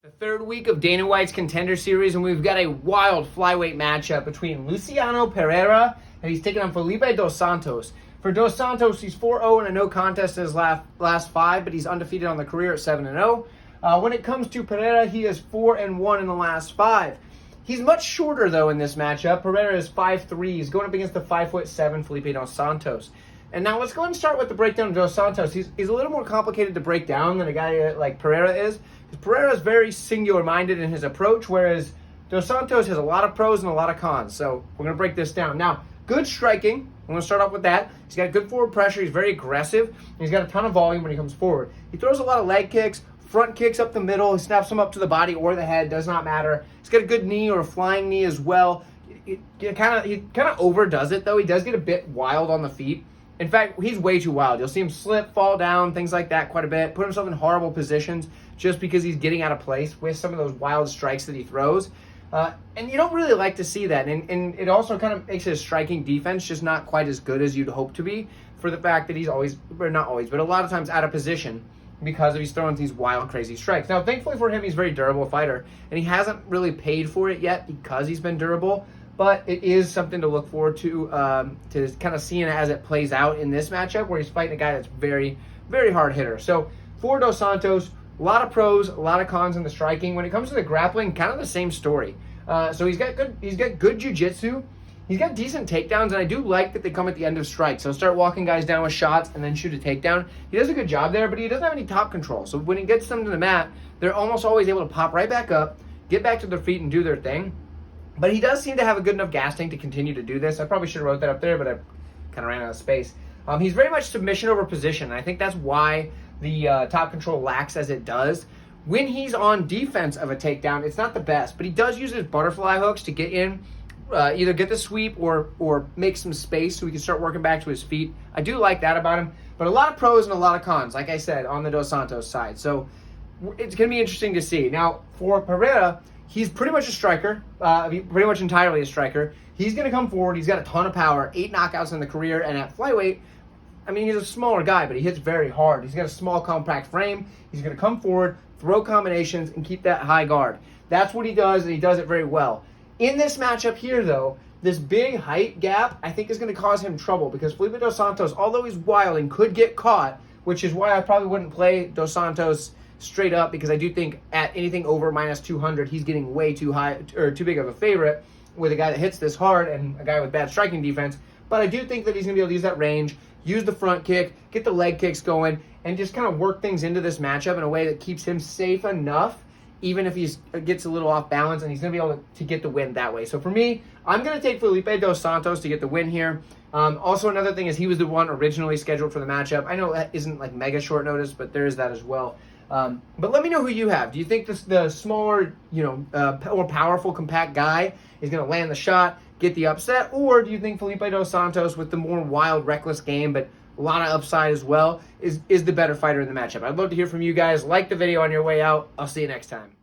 The third week of Dana White's Contender Series, and we've got a wild flyweight matchup between Luciano Pereira, and he's taking on Felipe dos Santos. For Dos Santos, he's 4-0 and a no contest in his last five, but he's undefeated on the career at 7-0. When it comes to Pereira, he is 4-1 in the last five. He's much shorter, though, in this matchup. Pereira is 5'3". He's going up against the 5'7" Felipe dos Santos. And now let's go ahead and start with the breakdown of Dos Santos. He's a little more complicated to break down than a guy like Pereira is. Because Pereira is very singular-minded in his approach, whereas Dos Santos has a lot of pros and a lot of cons. So we're going to break this down. Now, good striking. I'm going to start off with that. He's got good forward pressure. He's very aggressive. And he's got a ton of volume when he comes forward. He throws a lot of leg kicks, front kicks up the middle. He snaps them up to the body or the head. Does not matter. He's got a good knee or a flying knee as well. He kind of overdoes it, though. He does get a bit wild on the feet. In fact, he's way too wild. You'll see him slip, fall down, things like that quite a bit. Put himself in horrible positions just because he's getting out of place with some of those wild strikes that he throws. And you don't really like to see that. And it also kind of makes his striking defense just not quite as good as you'd hope to be for the fact that he's always, or not always, but a lot of times out of position because he's throwing these wild, crazy strikes. Now, thankfully for him, he's a very durable fighter. And he hasn't really paid for it yet because he's been durable. But it is something to look forward to kind of seeing as it plays out in this matchup where he's fighting a guy that's very, very hard hitter. So for Dos Santos, a lot of pros, a lot of cons in the striking. When it comes to the grappling, kind of the same story. So he's got good jiu-jitsu. He's got decent takedowns, and I do like that they come at the end of strikes. So start walking guys down with shots and then shoot a takedown. He does a good job there, but he doesn't have any top control. So when he gets them to the mat, they're almost always able to pop right back up, get back to their feet, and do their thing. But he does seem to have a good enough gas tank to continue to do this. I probably should have wrote that up there, but I kind of ran out of space. He's very much submission over position. And I think that's why the top control lacks as it does. When he's on defense of a takedown, it's not the best, but he does use his butterfly hooks to get in, either get the sweep or make some space so he can start working back to his feet. I do like that about him, but a lot of pros and a lot of cons, like I said, on the Dos Santos side. So it's going to be interesting to see. Now, for Pereira, he's pretty much a striker, pretty much entirely a striker. He's going to come forward. He's got a ton of power, 8 knockouts in the career, and at flyweight, I mean, he's a smaller guy, but he hits very hard. He's got a small, compact frame. He's going to come forward, throw combinations, and keep that high guard. That's what he does, and he does it very well. In this matchup here, though, this big height gap, I think, is going to cause him trouble because Felipe dos Santos, although he's wild and could get caught, which is why I probably wouldn't play Dos Santos straight up, because I do think at anything over minus 200, he's getting way too high or too big of a favorite with a guy that hits this hard and a guy with bad striking defense. But I do think that he's going to be able to use that range, use the front kick, get the leg kicks going, and just kind of work things into this matchup in a way that keeps him safe enough, even if he gets a little off balance, and he's going to be able to get the win that way. So for me, I'm going to take Felipe dos Santos to get the win here. Also, another thing is he was the one originally scheduled for the matchup. I know that isn't like mega short notice, but there is that as well. But let me know who you have. Do you think the smaller, more powerful, compact guy is going to land the shot, get the upset? Or do you think Felipe dos Santos, with the more wild, reckless game, but a lot of upside as well, is the better fighter in the matchup? I'd love to hear from you guys. Like the video on your way out. I'll see you next time.